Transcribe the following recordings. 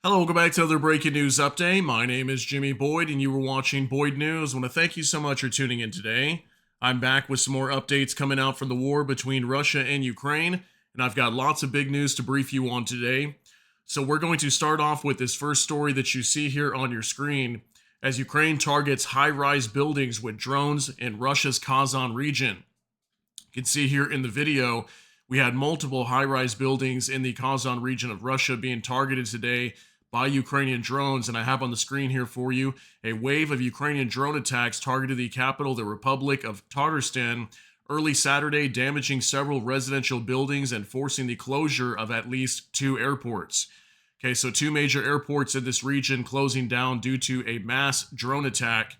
Hello, welcome back to another breaking news update. My name is Jimmy Boyd, and you were watching Boyd News. I want to thank you so much for tuning in today. I'm back with some more updates coming out from the war between Russia and Ukraine, and I've got lots of big news to brief you on today. So we're going to start off with this first story that you see here on your screen as Ukraine targets high-rise buildings with drones in Russia's Kazan region. You can see here in the video, we had multiple high-rise buildings in the Kazan region of Russia being targeted today by Ukrainian drones, and I have on the screen here for you a wave of Ukrainian drone attacks targeted the capital, the Republic of Tatarstan, early Saturday, damaging several residential buildings and forcing the closure of at least two airports. Okay, so two major airports in this region closing down due to a mass drone attack.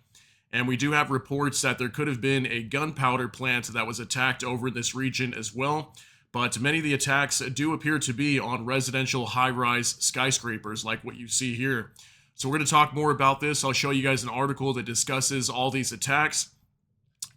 And we do have reports that there could have been a gunpowder plant that was attacked over in this region as well. But many of the attacks do appear to be on residential high-rise skyscrapers like what you see here. So we're going to talk more about this. I'll show you guys an article that discusses all these attacks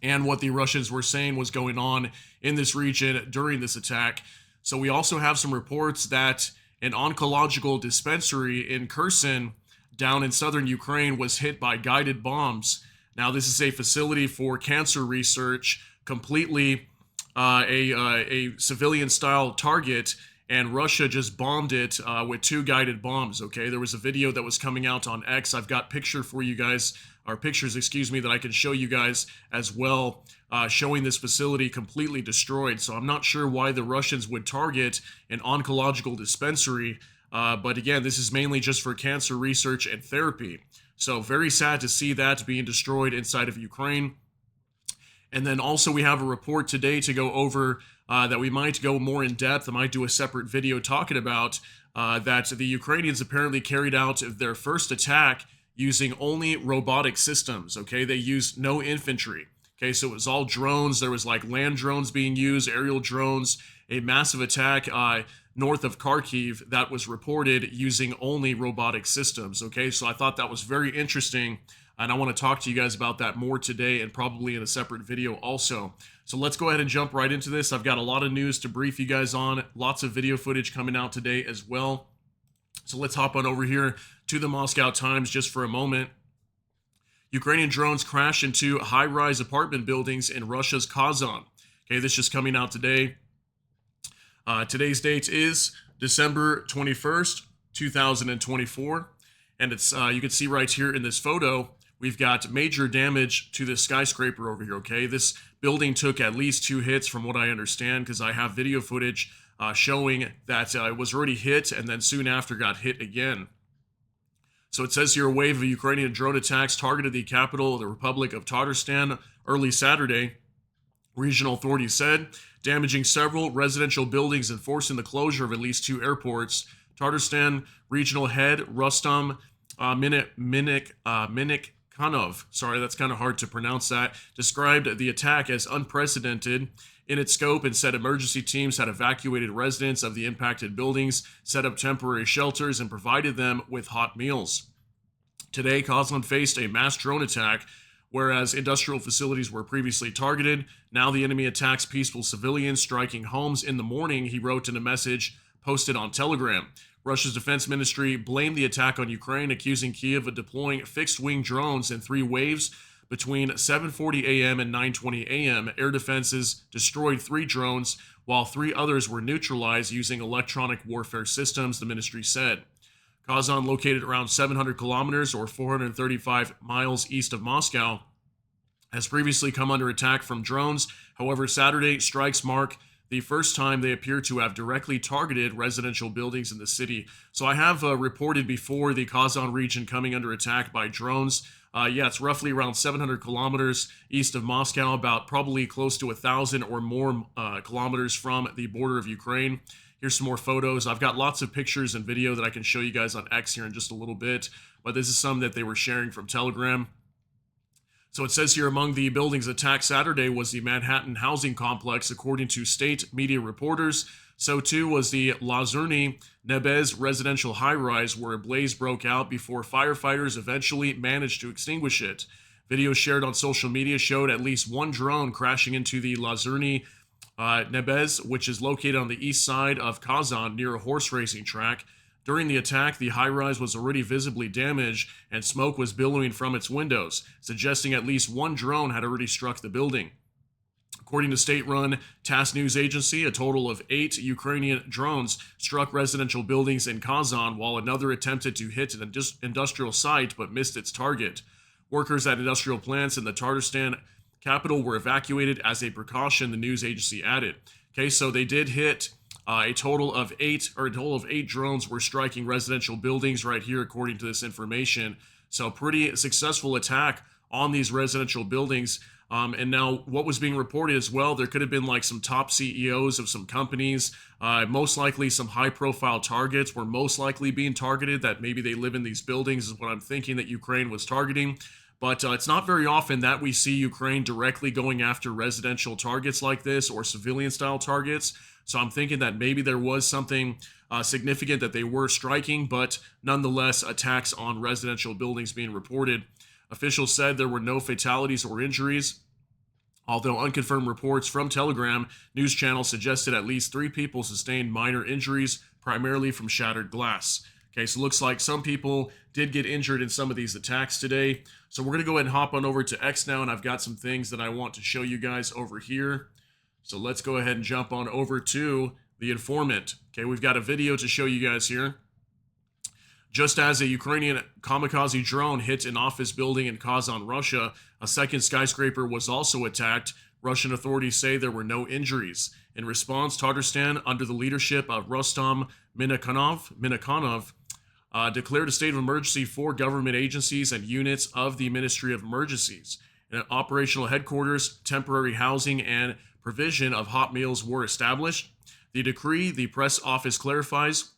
and what the Russians were saying was going on in this region during this attack. So we also have some reports that an oncological dispensary in Kherson down in southern Ukraine was hit by guided bombs. Now, this is a facility for cancer research, completely a civilian-style target, and Russia just bombed it with two guided bombs, okay? There was a video that was coming out on X. I've got pictures, that I can show you guys as well, showing this facility completely destroyed. So I'm not sure why the Russians would target an oncological dispensary, but again, this is mainly just for cancer research and therapy. So very sad to see that being destroyed inside of Ukraine. And then also we have a report today to go over that we might go more in depth. I might do a separate video talking about that the Ukrainians apparently carried out their first attack using only robotic systems, okay? They used no infantry, okay? So it was all drones. There was like land drones being used, aerial drones, a massive attack north of Kharkiv that was reported using only robotic systems, okay? So I thought that was very interesting. And I want to talk to you guys about that more today and probably in a separate video also. So let's go ahead and jump right into this. I've got a lot of news to brief you guys on. Lots of video footage coming out today as well. So let's hop on over here to the Moscow Times just for a moment. Ukrainian drones crash into high-rise apartment buildings in Russia's Kazan. Okay, this just coming out today. Today's date is December 21st, 2024. And it's you can see right here in this photo, we've got major damage to this skyscraper over here, okay? This building took at least two hits from what I understand, because I have video footage showing that it was already hit and then soon after got hit again. So it says here, a wave of Ukrainian drone attacks targeted the capital of the Republic of Tatarstan early Saturday, regional authorities said, damaging several residential buildings and forcing the closure of at least two airports. Tatarstan regional head Rustam Minikhanov, sorry, that's kind of hard to pronounce that, described the attack as unprecedented in its scope and said emergency teams had evacuated residents of the impacted buildings, set up temporary shelters, and provided them with hot meals. Today, Kazan faced a mass drone attack, whereas industrial facilities were previously targeted. Now the enemy attacks peaceful civilians, striking homes in the morning, he wrote in a message posted on Telegram. Russia's defense ministry blamed the attack on Ukraine, accusing Kiev of deploying fixed-wing drones in three waves between 7:40 a.m. and 9:20 a.m. Air defenses destroyed three drones, while three others were neutralized using electronic warfare systems, the ministry said. Kazan, located around 700 kilometers or 435 miles east of Moscow, has previously come under attack from drones. However, Saturday strikes mark the first time they appear to have directly targeted residential buildings in the city. So I have reported before the Kazan region coming under attack by drones. It's roughly around 700 kilometers east of Moscow, about probably close to 1,000 or more kilometers from the border of Ukraine. Here's some more photos. I've got lots of pictures and video that I can show you guys on X here in just a little bit, but this is some that they were sharing from Telegram. So it says here, among the buildings attacked Saturday was the Manhattan housing complex, according to state media reporters. So too was the Lazurny Nebez residential high-rise, where a blaze broke out before firefighters eventually managed to extinguish it. Videos shared on social media showed at least one drone crashing into the Lazurny Nebez, which is located on the east side of Kazan near a horse racing track. During the attack, the high-rise was already visibly damaged and smoke was billowing from its windows, suggesting at least one drone had already struck the building. According to state-run TASS news agency, a total of 8 Ukrainian drones struck residential buildings in Kazan, while another attempted to hit an industrial site but missed its target. Workers at industrial plants in the Tatarstan capital were evacuated as a precaution, the news agency added. Okay, so they did hit a total of 8 drones were striking residential buildings right here, according to this information. So pretty successful attack on these residential buildings. And now what was being reported as well, there could have been like some top CEOs of some companies, most likely some high profile targets were most likely being targeted, that maybe they live in these buildings is what I'm thinking that Ukraine was targeting. But it's not very often that we see Ukraine directly going after residential targets like this or civilian style targets. So I'm thinking that maybe there was something significant that they were striking, but nonetheless attacks on residential buildings being reported. Officials said there were no fatalities or injuries, although unconfirmed reports from Telegram news channel suggested at least 3 people sustained minor injuries, primarily from shattered glass. Okay, so it looks like some people did get injured in some of these attacks today. So we're going to go ahead and hop on over to X now, and I've got some things that I want to show you guys over here. So let's go ahead and jump on over to the informant. Okay, we've got a video to show you guys here. Just as a Ukrainian kamikaze drone hit an office building in Kazan, Russia, a second skyscraper was also attacked. Russian authorities say there were no injuries. In response, Tatarstan, under the leadership of Rostom Minakhanov, declared a state of emergency for government agencies and units of the Ministry of Emergencies. And operational headquarters, temporary housing, and provision of hot meals were established. The decree, the press office clarifies,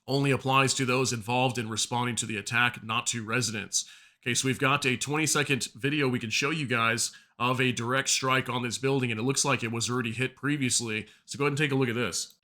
only applies to those involved in responding to the attack, not to residents. Okay, so we've got a 20-second video we can show you guys of a direct strike on this building, and it looks like it was already hit previously. So go ahead and take a look at this.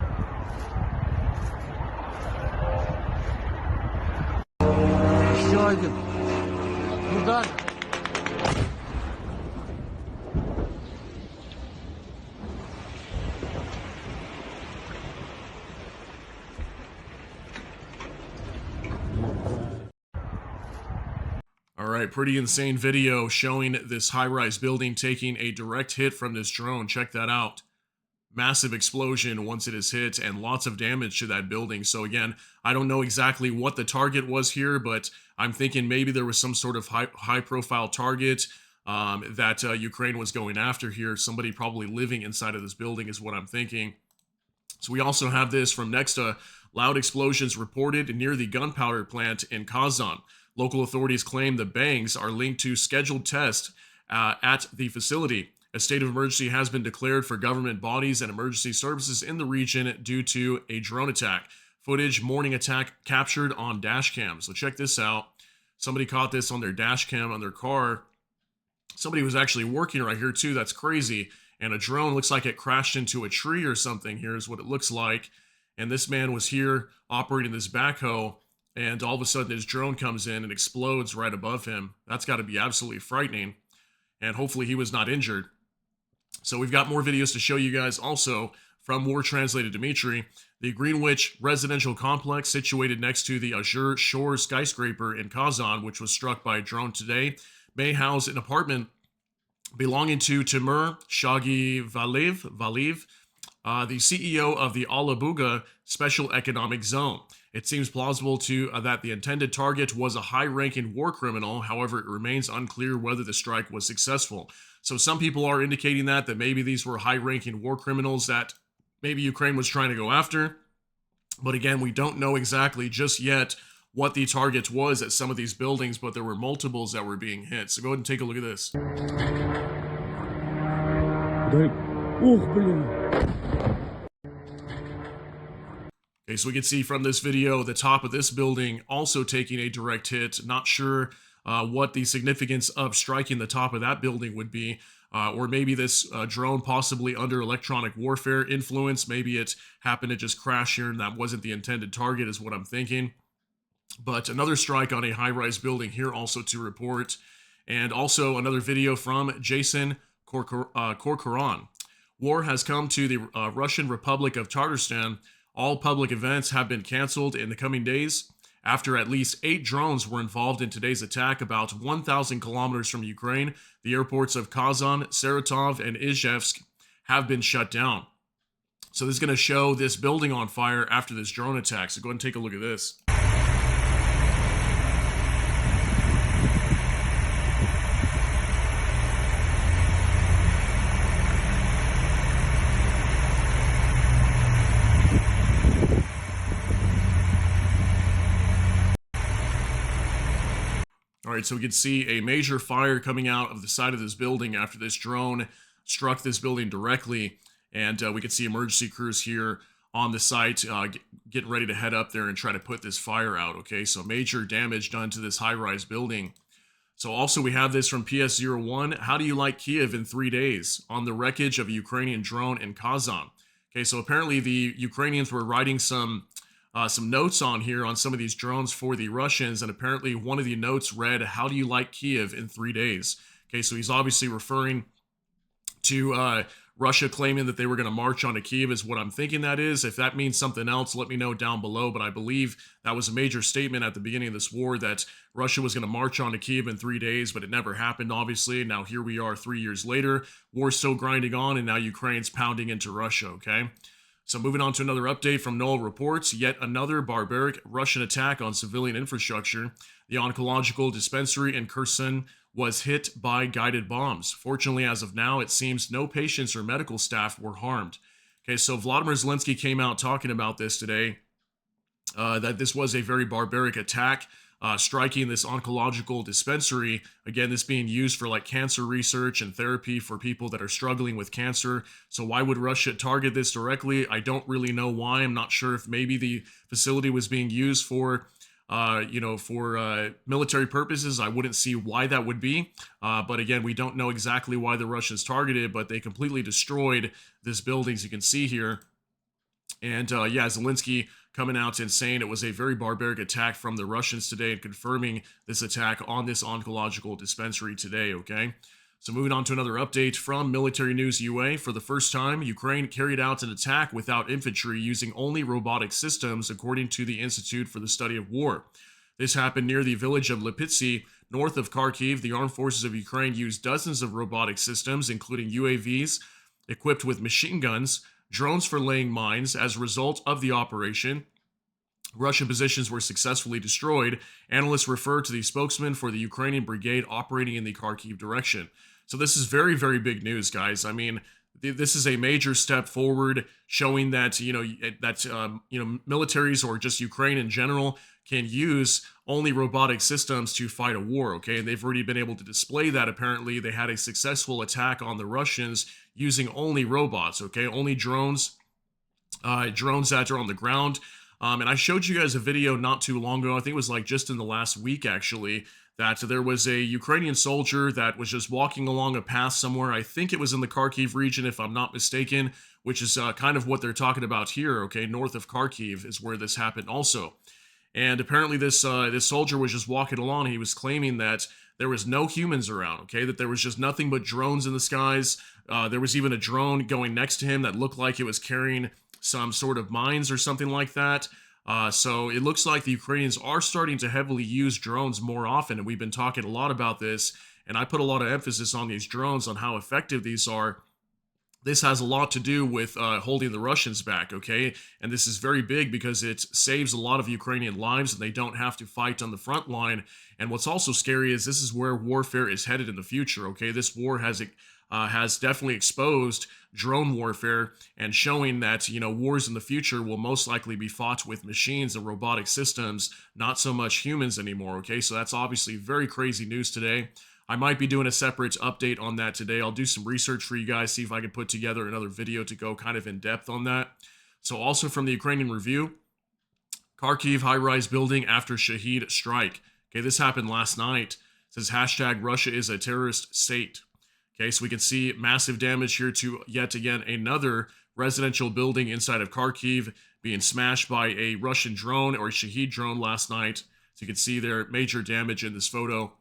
All right, pretty insane video showing this high-rise building taking a direct hit from this drone. Check that out. Massive explosion once it is hit and lots of damage to that building. So again, I don't know exactly what the target was here, but I'm thinking maybe there was some sort of high-profile target that Ukraine was going after here. Somebody probably living inside of this building is what I'm thinking. So we also have this from Nexta. Loud explosions reported near the gunpowder plant in Kazan. Local authorities claim the bangs are linked to scheduled tests at the facility. A state of emergency has been declared for government bodies and emergency services in the region due to a drone attack. Footage, morning attack captured on dash cam. So check this out. Somebody caught this on their dash cam on their car. Somebody was actually working right here too. That's crazy. And a drone looks like it crashed into a tree or something. Here's what it looks like. And this man was here operating this backhoe. And all of a sudden his drone comes in and explodes right above him. That's got to be absolutely frightening. And hopefully he was not injured. So we've got more videos to show you guys also from War Translated Dimitri. The Greenwich residential complex situated next to the Azure Shore skyscraper in Kazan, which was struck by a drone today, may house an apartment belonging to Timur Shagivaliv, the CEO of the Alabuga Special Economic Zone. It seems plausible that the intended target was a high-ranking war criminal. However, it remains unclear whether the strike was successful. So some people are indicating that maybe these were high-ranking war criminals that maybe Ukraine was trying to go after. But again, we don't know exactly just yet what the target was at some of these buildings, but there were multiples that were being hit. So go ahead and take a look at this. Okay, so we can see from this video the top of this building also taking a direct hit. Not sure what the significance of striking the top of that building would be. Or maybe this drone possibly under electronic warfare influence. Maybe it happened to just crash here and that wasn't the intended target is what I'm thinking. But another strike on a high-rise building here also to report. And also another video from Jason Korkoran. War has come to the Russian Republic of Tatarstan. All public events have been canceled in the coming days after at least 8 drones were involved in today's attack about 1,000 kilometers from Ukraine. The airports of Kazan, Saratov, and Izhevsk have been shut down. So this is going to show this building on fire after this drone attack. So go ahead and take a look at this. All right, so we can see a major fire coming out of the side of this building after this drone struck this building directly. And we can see emergency crews here on the site getting ready to head up there and try to put this fire out, okay? So major damage done to this high-rise building. So also we have this from PS01. How do you like Kiev in 3 days? On the wreckage of a Ukrainian drone in Kazan. Okay, so apparently the Ukrainians were writing some notes on here on some of these drones for the Russians, and apparently one of the notes read, "How do you like Kiev in 3 days?" Okay, so he's obviously referring to Russia claiming that they were going to march onto Kiev is what I'm thinking that is. If that means something else, let me know down below, but I believe that was a major statement at the beginning of this war that Russia was going to march onto Kiev in 3 days, but it never happened, obviously. Now here we are 3 years later, war's still grinding on, and now Ukraine's pounding into Russia, okay? So moving on to another update from Noel Reports, yet another barbaric Russian attack on civilian infrastructure. The oncological dispensary in Kherson was hit by guided bombs. Fortunately, as of now, it seems no patients or medical staff were harmed. Okay, so Vladimir Zelensky came out talking about this today, that this was a very barbaric attack, striking this oncological dispensary. Again, this being used for like cancer research and therapy for people that are struggling with cancer. So why would Russia target this directly? I don't really know why. I'm not sure if maybe the facility was being used for military purposes. I wouldn't see why that would be. But again, we don't know exactly why the Russians targeted, but they completely destroyed this building, as you can see here. And yeah, Zelensky coming out and saying it was a very barbaric attack from the Russians today and confirming this attack on this oncological dispensary today, okay? So moving on to another update from Military News UA. For the first time, Ukraine carried out an attack without infantry using only robotic systems, according to the Institute for the Study of War. This happened near the village of Lipitsy, north of Kharkiv. The armed forces of Ukraine used dozens of robotic systems, including UAVs equipped with machine guns, drones for laying mines. As a result of the operation, Russian positions were successfully destroyed. Analysts refer to the spokesman for the Ukrainian brigade operating in the Kharkiv direction. So this is very, very big news, guys. I mean, this is a major step forward, showing that militaries or just Ukraine in general can use only robotic systems to fight a war. Okay, and they've already been able to display that. Apparently, they had a successful attack on the Russians using only robots. Okay, only drones that are on the ground. And I showed you guys a video not too long ago. I think it was like just in the last week, actually, that there was a Ukrainian soldier that was just walking along a path somewhere. I think it was in the Kharkiv region, if I'm not mistaken, which is kind of what they're talking about here, okay? North of Kharkiv is where this happened also. And apparently this soldier was just walking along. And he was claiming that there was no humans around, okay? That there was just nothing but drones in the skies. There was even a drone going next to him that looked like it was carrying some sort of mines or something like that. So it looks like the Ukrainians are starting to heavily use drones more often, and we've been talking a lot about this, and I put a lot of emphasis on these drones, on how effective these are. This has a lot to do with holding the Russians back, okay? And this is very big because it saves a lot of Ukrainian lives, and they don't have to fight on the front line. And what's also scary is this is where warfare is headed in the future, okay? This war has definitely exposed drone warfare and showing that, wars in the future will most likely be fought with machines and robotic systems, not so much humans anymore, okay? So that's obviously very crazy news today. I might be doing a separate update on that today. I'll do some research for you guys, see if I can put together another video to go kind of in depth on that. So also from the Ukrainian Review, Kharkiv high-rise building after Shahid strike. Okay, this happened last night. It says hashtag Russia is a terrorist state. Okay, so we can see massive damage here to yet again another residential building inside of Kharkiv being smashed by a Russian drone or a Shahid drone last night. So you can see there major damage in this photo.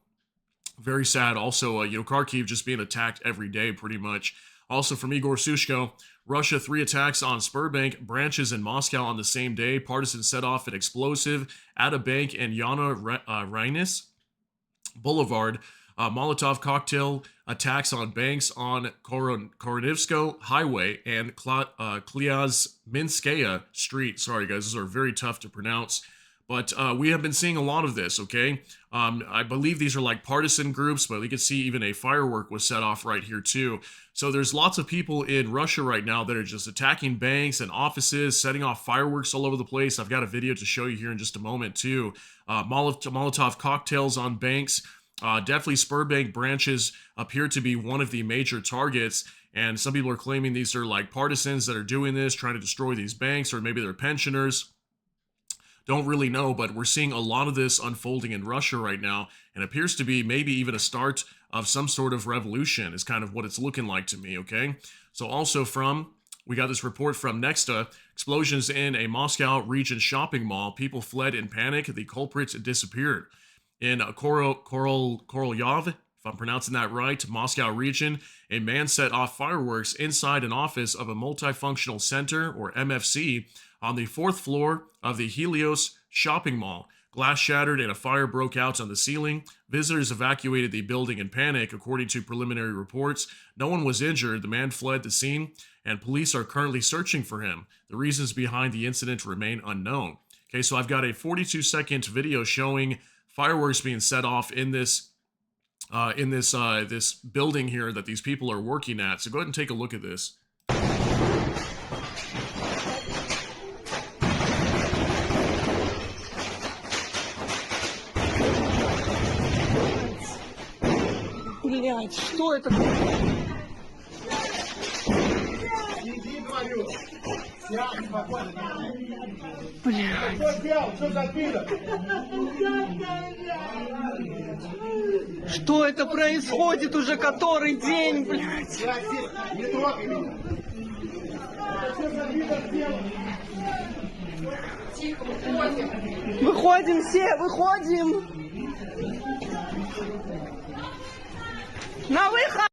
Very sad. Also, Kharkiv just being attacked every day pretty much. Also from Igor Sushko, Russia, 3 attacks on Sberbank branches in Moscow on the same day. Partisans set off an explosive at a bank in Yana Rainis Boulevard. Molotov cocktail attacks on banks on Koronivsko Highway and Klyazminskaya Street. Sorry, guys, those are very tough to pronounce. But we have been seeing a lot of this, okay? I believe these are like partisan groups, but you can see even a firework was set off right here too. So there's lots of people in Russia right now that are just attacking banks and offices, setting off fireworks all over the place. I've got a video to show you here in just a moment too. Molotov cocktails on banks. Definitely Sberbank branches appear to be one of the major targets. And some people are claiming these are like partisans that are doing this, trying to destroy these banks, or maybe they're pensioners. Don't really know, but we're seeing a lot of this unfolding in Russia right now, and appears to be maybe even a start of some sort of revolution is kind of what it's looking like to me, okay? So also we got this report from Nexta, explosions in a Moscow region shopping mall. People fled in panic. The culprits disappeared. In Korolyov, if I'm pronouncing that right, Moscow region, a man set off fireworks inside an office of a multifunctional center, or MFC, on the 4th floor of the Helios shopping mall. Glass shattered and a fire broke out on the ceiling. Visitors evacuated the building in panic, according to preliminary reports. No one was injured. The man fled the scene, and police are currently searching for him. The reasons behind the incident remain unknown. Okay, so I've got a 42-second video showing fireworks being set off in this building here that these people are working at. So go ahead and take a look at this. Блять, что это? Блять. Что это происходит уже который день, блять? Выходим все, выходим. На выход!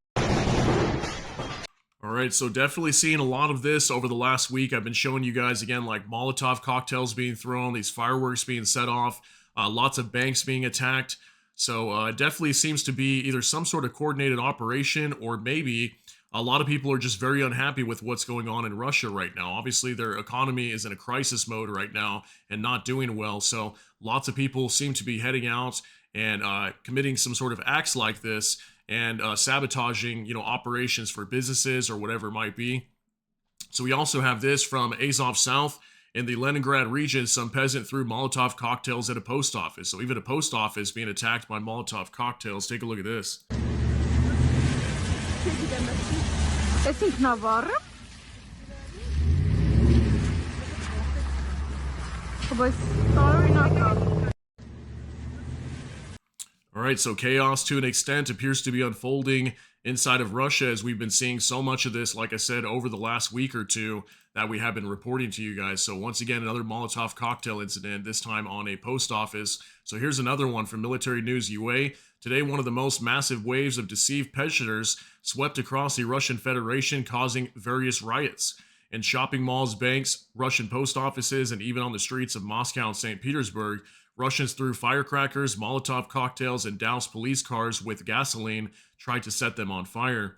All right, so definitely seeing a lot of this over the last week. I've been showing you guys, again, like Molotov cocktails being thrown, these fireworks being set off, lots of banks being attacked. So it definitely seems to be either some sort of coordinated operation, or maybe a lot of people are just very unhappy with what's going on in Russia right now. Obviously, their economy is in a crisis mode right now and not doing well. So lots of people seem to be heading out and committing some sort of acts like this, and sabotaging, operations for businesses or whatever it might be. So we also have this from Azov South in the Leningrad region. Some peasant threw Molotov cocktails at a post office. So even a post office being attacked by Molotov cocktails. Take a look at this. All right, so chaos to an extent appears to be unfolding inside of Russia, as we've been seeing so much of this, like I said, over the last week or two that we have been reporting to you guys. So once again, another Molotov cocktail incident, this time on a post office. So here's another one from Military News UA. Today, one of the most massive waves of deceived pensioners swept across the Russian Federation, causing various riots. In shopping malls, banks, Russian post offices, and even on the streets of Moscow and St. Petersburg, Russians threw firecrackers, Molotov cocktails, and doused police cars with gasoline, tried to set them on fire.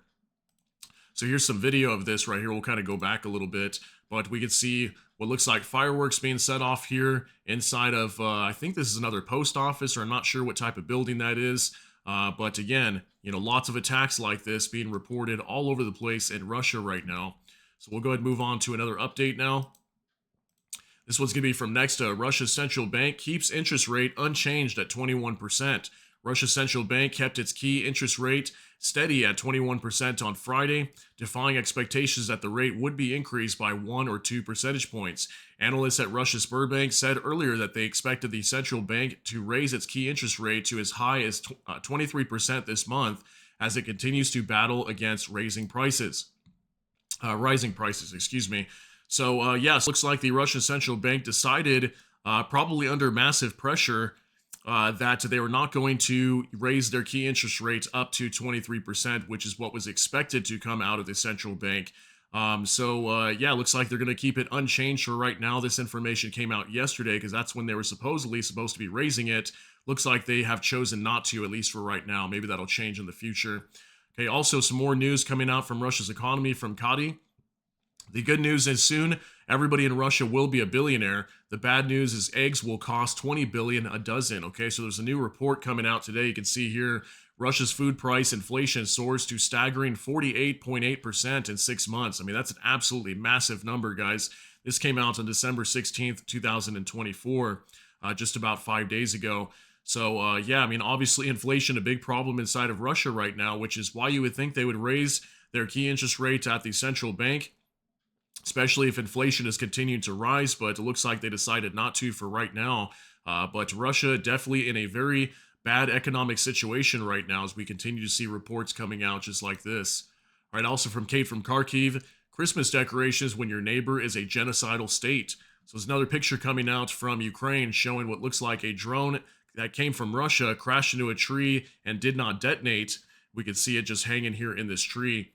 So here's some video of this right here. We'll kind of go back a little bit, but we can see what looks like fireworks being set off here inside of, I think this is another post office, or I'm not sure what type of building that is. But again, lots of attacks like this being reported all over the place in Russia right now. So we'll go ahead and move on to another update now. This one's going to be from Nexta. Russia's central bank keeps interest rate unchanged at 21%. Russia's central bank kept its key interest rate steady at 21% on Friday, defying expectations that the rate would be increased by 1 or 2 percentage points. Analysts at Russia's Sberbank said earlier that they expected the central bank to raise its key interest rate to as high as 23% this month, as it continues to battle against rising prices. So, yes, looks like the Russian central bank decided, probably under massive pressure, that they were not going to raise their key interest rates up to 23%, which is what was expected to come out of the central bank. Yeah, looks like they're going to keep it unchanged for right now. This information came out yesterday because that's when they were supposedly supposed to be raising it. Looks like they have chosen not to, at least for right now. Maybe that'll change in the future. Okay, also some more news coming out from Russia's economy from Kadi. The good news is soon everybody in Russia will be a billionaire. The bad news is eggs will cost 20 billion a dozen. Okay, so there's a new report coming out today. You can see here Russia's food price inflation soars to staggering 48.8% in 6 months. I mean, that's an absolutely massive number, guys. This came out on December 16th, 2024, just about 5 days ago. Yeah, I mean, obviously, inflation a big problem inside of Russia right now, which is why you would think they would raise their key interest rate at the central bank, especially if inflation is continuing to rise, but it looks like they decided not to for right now. But Russia definitely in a very bad economic situation right now as we continue to see reports coming out just like this. All right, also from Kate from Kharkiv, Christmas decorations when your neighbor is a genocidal state. So there's another picture coming out from Ukraine showing what looks like a drone that came from Russia crashed into a tree and did not detonate. We can see it just hanging here in this tree.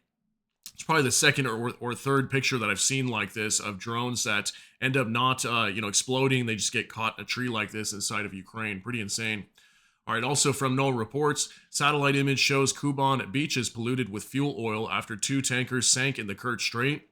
It's probably the second or third picture that I've seen like this of drones that end up not, exploding. They just get caught in a tree like this inside of Ukraine. Pretty insane. All right, also from NOAA reports, satellite image shows Kuban beaches polluted with fuel oil after 2 tankers sank in the Kerch Strait.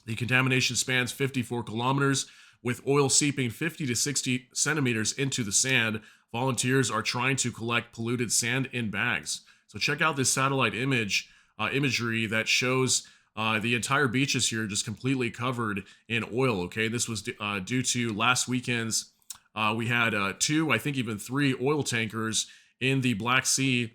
The contamination spans 54 kilometers, with oil seeping 50 to 60 centimeters into the sand. Volunteers are trying to collect polluted sand in bags. So check out this satellite imagery that shows the entire beaches here just completely covered in oil. Okay, this was due to last weekend's. We had 2, I think even 3 oil tankers in the Black Sea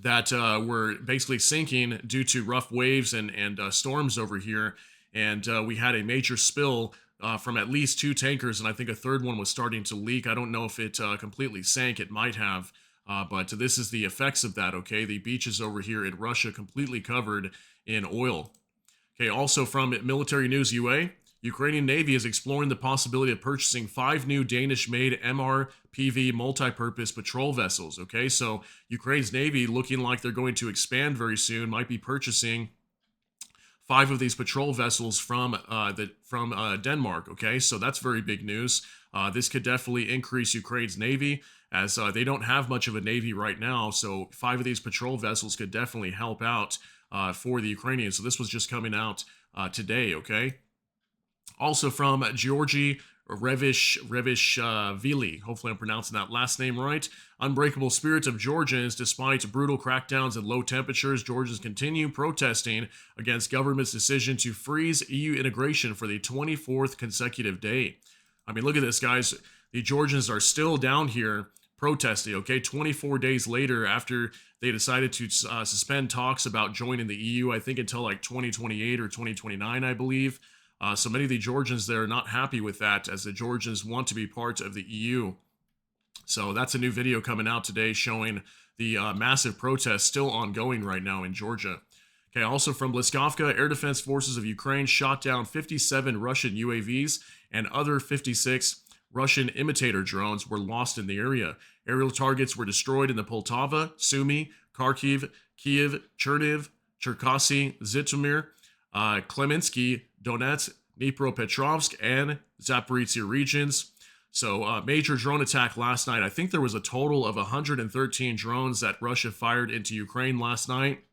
that were basically sinking due to rough waves and storms over here. And we had a major spill from at least 2 tankers, and I think a third one was starting to leak. I don't know if it completely sank. It might have. But this is the effects of that, okay? The beaches over here in Russia completely covered in oil. Okay, also from Military News UA, Ukrainian Navy is exploring the possibility of purchasing 5 new Danish-made MRPV multi-purpose patrol vessels, okay? So Ukraine's Navy, looking like they're going to expand very soon, might be purchasing 5 of these patrol vessels from Denmark, okay? So that's very big news. This could definitely increase Ukraine's Navy, as they don't have much of a Navy right now, so 5 of these patrol vessels could definitely help out for the Ukrainians. So this was just coming out today, okay? Also from Georgi Revishvili, hopefully I'm pronouncing that last name right. Unbreakable spirit of Georgians. Despite brutal crackdowns and low temperatures, Georgians continue protesting against government's decision to freeze EU integration for the 24th consecutive day. I mean, look at this, guys. The Georgians are still down here protesting, okay? 24 days later after they decided to suspend talks about joining the EU, I think until like 2028 or 2029, I believe. So many of the Georgians there are not happy with that, as the Georgians want to be part of the EU. So that's a new video coming out today showing the massive protests still ongoing right now in Georgia. Okay, also from Bliskovka, Air Defense Forces of Ukraine shot down 57 Russian UAVs, and other 56 Russian imitator drones were lost in the area. Aerial targets were destroyed in the Poltava, Sumy, Kharkiv, Kiev, Cherniv, Cherkasy, Zhytomyr, Klemensky, Donetsk, Dnipropetrovsk, and Zaporizhzhia regions. So major drone attack last night. I think there was a total of 113 drones that Russia fired into Ukraine last night.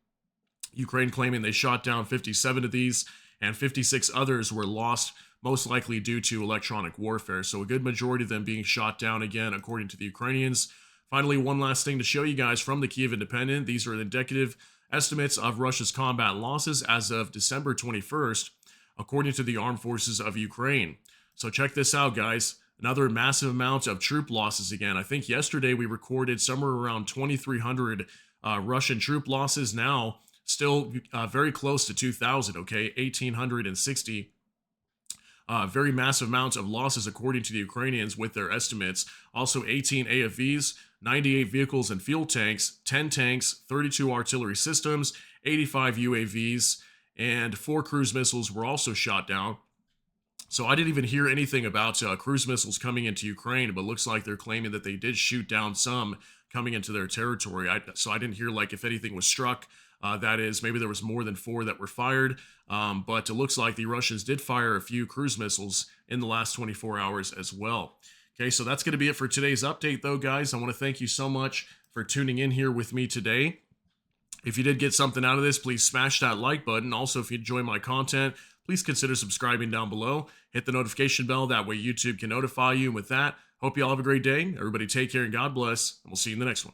Ukraine claiming they shot down 57 of these, and 56 others were lost, most likely due to electronic warfare. So a good majority of them being shot down again, according to the Ukrainians. Finally, one last thing to show you guys from the Kiev Independent. These are indicative estimates of Russia's combat losses as of December 21st, according to the Armed Forces of Ukraine. So check this out, guys. Another massive amount of troop losses again. I think yesterday we recorded somewhere around 2,300 Russian troop losses. Now, still very close to 2,000, okay? 1,860. Very massive amounts of losses according to the Ukrainians with their estimates. Also 18 AFVs, 98 vehicles and fuel tanks, 10 tanks, 32 artillery systems, 85 UAVs, and 4 cruise missiles were also shot down. So I didn't even hear anything about cruise missiles coming into Ukraine, but looks like they're claiming that they did shoot down some coming into their territory. So I didn't hear like if anything was struck That is, maybe there was more than 4 that were fired, but it looks like the Russians did fire a few cruise missiles in the last 24 hours as well. Okay, so that's going to be it for today's update, though, guys. I want to thank you so much for tuning in here with me today. If you did get something out of this, please smash that like button. Also, if you enjoy my content, please consider subscribing down below. Hit the notification bell. That way YouTube can notify you. And with that, hope you all have a great day. Everybody take care and God bless. And we'll see you in the next one.